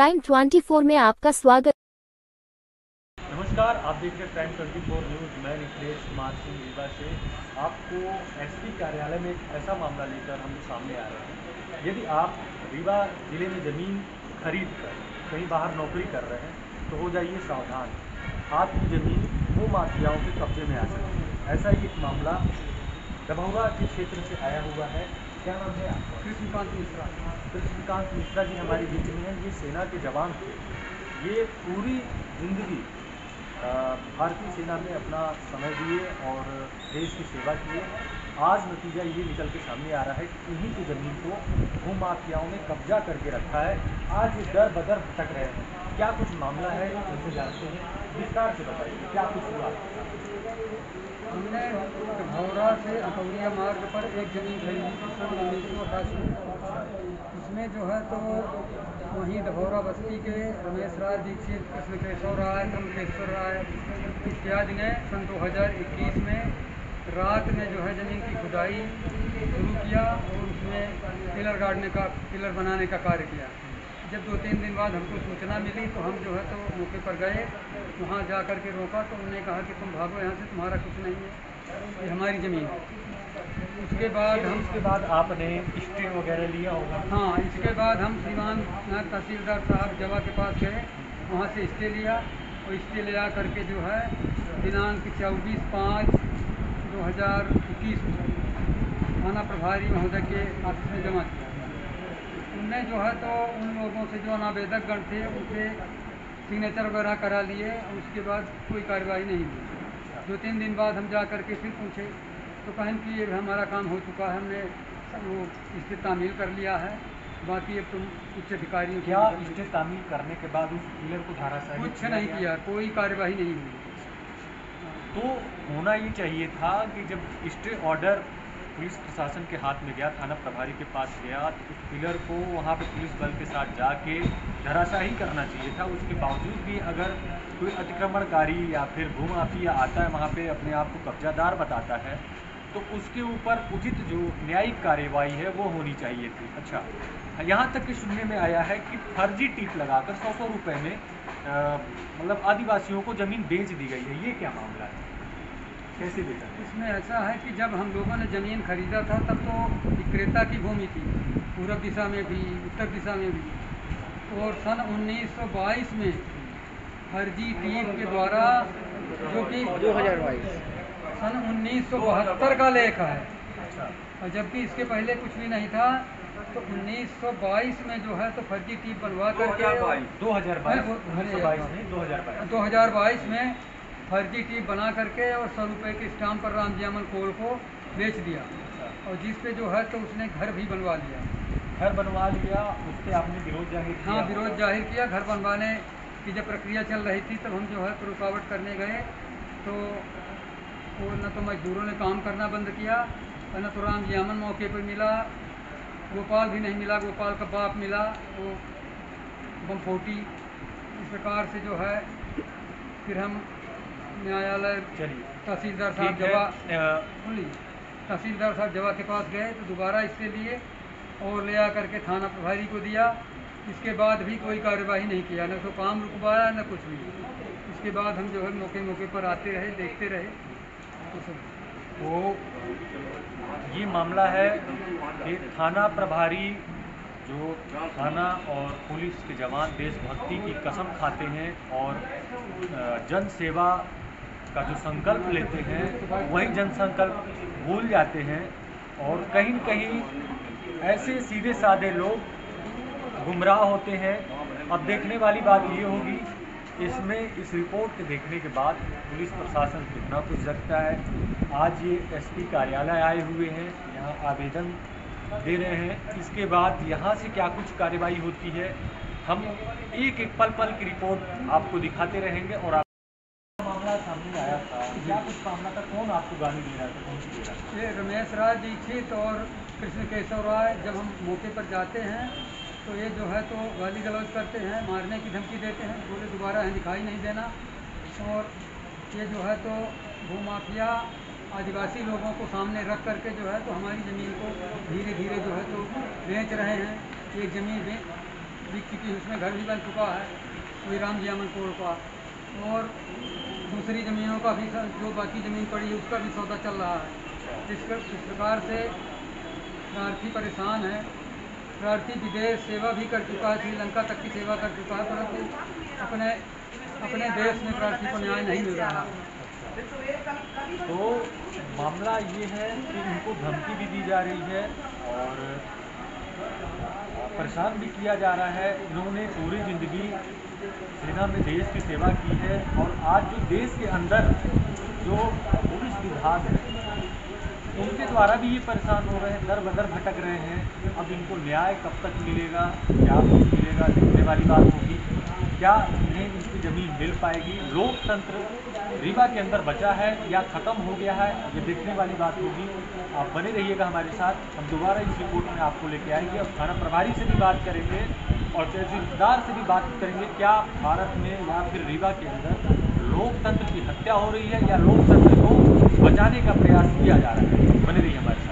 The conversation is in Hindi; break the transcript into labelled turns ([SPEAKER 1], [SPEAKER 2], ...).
[SPEAKER 1] प्राइम 24 में आपका स्वागत।
[SPEAKER 2] नमस्कार, आप देख रहे हैं प्राइम 24 न्यूज़। मैं निखिलेश कुमार सिंह रीवा से आपको एसपी कार्यालय में एक ऐसा मामला लेकर हम सामने आ रहे हैं। यदि आप रीवा जिले में ज़मीन खरीद कर कहीं बाहर नौकरी कर रहे हैं तो हो जाइए सावधान, आपकी ज़मीन वो माफियाओं के कब्जे में आ सकती है। ऐसा ही एक मामला डभौरा के क्षेत्र से आया हुआ है। क्या नाम है आपका?
[SPEAKER 3] कृष्णकांत मिश्रा।
[SPEAKER 2] कृष्णकांत मिश्रा जी हमारी बीच में हैं। ये सेना के जवान थे। ये पूरी ज़िंदगी भारतीय सेना में अपना समय दिए और देश की सेवा किए। आज नतीजा ये निकल के सामने आ रहा है कि इन्हीं की ज़मीन को भूमाफियाओं ने कब्जा करके रखा है। आज ये दर बदर भटक रहे हैं। क्या कुछ मामला है उनसे जानते हैं, विस्तार से बताइए क्या कुछ हुआ।
[SPEAKER 3] हमने डभौरा से अकौरिया मार्ग पर एक ज़मीन खरीदी थी सन 1988 में। उसमें जो है तो वहीं डभौरा बस्ती के रमेश राय दीक्षित, कृष्ण केशव राय, ब्रह्मकेश्वर राय इत्यादि ने सन 2021 में रात में जो है ज़मीन की खुदाई शुरू किया और उसमें पिलर बनाने का कार्य किया। जब 2-3 दिन बाद हमको सूचना मिली तो हम जो है तो मौके पर गए। वहाँ जा कर के रोका तो उन्होंने कहा कि तुम भागो यहाँ से, तुम्हारा कुछ नहीं है, ये हमारी ज़मीन है। उसके बाद
[SPEAKER 2] आपने स्टे वगैरह लिया होगा?
[SPEAKER 3] हाँ, इसके बाद हम सीवान तहसीलदार साहब जवा के पास गए, वहाँ से स्टे लिया और स्टे ले करके जो है दिनांक 24/5/2021 थाना प्रभारी महोदय के ऑफिस में जमा किया। उनने जो है तो उन लोगों से जो अनावेदक गण थे उनसे सिग्नेचर वगैरह करा लिए और उसके बाद कोई कार्रवाई नहीं हुई। 2-3 दिन बाद हम जा कर के फिर पूछे तो कहें कि ये हमारा काम हो चुका है, हमने वो इसकी तामील कर लिया है, बाकी अब तुम उच्च अधिकारियों
[SPEAKER 2] क्या इससे तामील करने के बाद उस पिलर को धाराशाही
[SPEAKER 3] कुछ नहीं किया, कोई कार्यवाही नहीं हुई।
[SPEAKER 2] तो होना ये चाहिए था कि जब स्टे ऑर्डर पुलिस प्रशासन के हाथ में गया, थाना प्रभारी के पास गया, तो उस पिलर को वहाँ पे पुलिस बल के साथ जाके धराशाही करना चाहिए था। उसके बावजूद भी अगर कोई अतिक्रमणकारी या फिर भूमाफिया आता है वहाँ पे अपने आप को कब्जादार बताता है तो उसके ऊपर उचित जो न्यायिक कार्यवाही है वो होनी चाहिए थी। अच्छा, यहाँ तक कि सुनने में आया है कि फर्जी टीप लगाकर 100 रुपये में मतलब आदिवासियों को ज़मीन बेच दी गई है। ये क्या मामला है, कैसे बेचा?
[SPEAKER 3] इसमें ऐसा है कि जब हम लोगों ने ज़मीन खरीदा था तब तो विक्रेता की भूमि थी, पूर्व दिशा में भी उत्तर दिशा में भी, और सन 1922 में फर्जी टीप के द्वारा जो कि 2022 सन 1972 का लेख है।
[SPEAKER 2] अच्छा।
[SPEAKER 3] और जबकि इसके पहले कुछ भी नहीं था, तो 1922 में जो है तो फर्जी टीप बनवा करके 2022 में फर्जी टीप बना करके और 100 रुपये के स्टाम्प पर राम जियामन कोल को बेच दिया। और जिस पे जो है तो उसने घर भी बनवा लिया।
[SPEAKER 2] उस पर आपने विरोध जाहिर किया?
[SPEAKER 3] हाँ, विरोध जाहिर किया। घर बनवाने की जब प्रक्रिया चल रही थी तब हम जो है तो रुकावट करने गए तो वो न तो मजदूरों ने काम करना बंद किया और न तो राम जियामन मौके पर मिला, गोपाल भी नहीं मिला, गोपाल का बाप मिला, वो बमफोटी। इस प्रकार से जो है फिर हम न्यायालय तहसीलदार साहब जवा के पास गए तो दोबारा इसके लिए और ले आकर के थाना प्रभारी को दिया। इसके बाद भी कोई कार्यवाही नहीं किया, न तो काम रुकवाया न कुछ भी। इसके बाद हम जो है मौके पर आते रहे, देखते रहे।
[SPEAKER 2] तो ये मामला है कि थाना प्रभारी जो थाना और पुलिस के जवान देशभक्ति की कसम खाते हैं और जन सेवा का जो संकल्प लेते हैं वही जन संकल्प भूल जाते हैं और कहीं न कहीं ऐसे सीधे साधे लोग गुमराह होते हैं। अब देखने वाली बात ये होगी इसमें इस रिपोर्ट के देखने के बाद पुलिस प्रशासन कितना कुछ जगता है। आज ये एसपी कार्यालय आए हुए हैं, यहाँ आवेदन दे रहे हैं। इसके बाद यहाँ से क्या कुछ कार्यवाही होती है हम एक एक पल की रिपोर्ट आपको दिखाते रहेंगे। और मामला सामने आया था, क्या कुछ मामला था, कौन आपको गाली दे रहा था, कौन सी दे रहा था?
[SPEAKER 3] ये रमेश राय दीक्षित और कृष्ण केशव राय जब हम मौके पर जाते हैं तो ये जो है तो गाली गलौज करते हैं, मारने की धमकी देते हैं, बोले दोबारा है दिखाई नहीं देना। और ये जो है तो भूमाफिया आदिवासी लोगों को सामने रख करके जो है तो हमारी ज़मीन को धीरे धीरे जो है तो बेच रहे हैं। एक ज़मीन बिक चुकी है, उसमें घर भी बन चुका है वही राम जियामन कोड़ का। और दूसरी ज़मीनों का भी जो बाकी ज़मीन पड़ी है उसका भी सौदा चल रहा है। इस प्रकार से प्रार्थी परेशान है। प्रार्थी विदेश सेवा भी कर चुका है, श्रीलंका तक की सेवा कर चुका है, परंतु अपने देश में प्रार्थी को न्याय नहीं मिल रहा।
[SPEAKER 2] तो मामला ये है कि इनको धमकी भी दी जा रही है और परेशान भी किया जा रहा है। इन्होंने पूरी ज़िंदगी सेना में देश की सेवा की है और आज जो देश के अंदर जो पुलिस विभाग है उनके द्वारा भी ये परेशान हो रहे हैं, दर बदर भटक रहे हैं। अब इनको न्याय कब तक मिलेगा, क्या कुछ मिलेगा, देखने वाली बात होगी। क्या इन्हें इनकी ज़मीन मिल पाएगी, लोकतंत्र रीवा के अंदर बचा है या ख़त्म हो गया है, ये देखने वाली बात होगी। आप बने रहिएगा हमारे साथ, हम दोबारा इस रिपोर्ट में आपको लेके आएंगे। अब थाना प्रभारी से भी बात करेंगे और तहसीलदार से भी बात करेंगे, क्या भारत में या फिर रीवा के अंदर लोकतंत्र की हत्या हो रही है या लोकतंत्र को बचाने का प्रयास किया जा रहा है। बने रहिए हमारे साथ।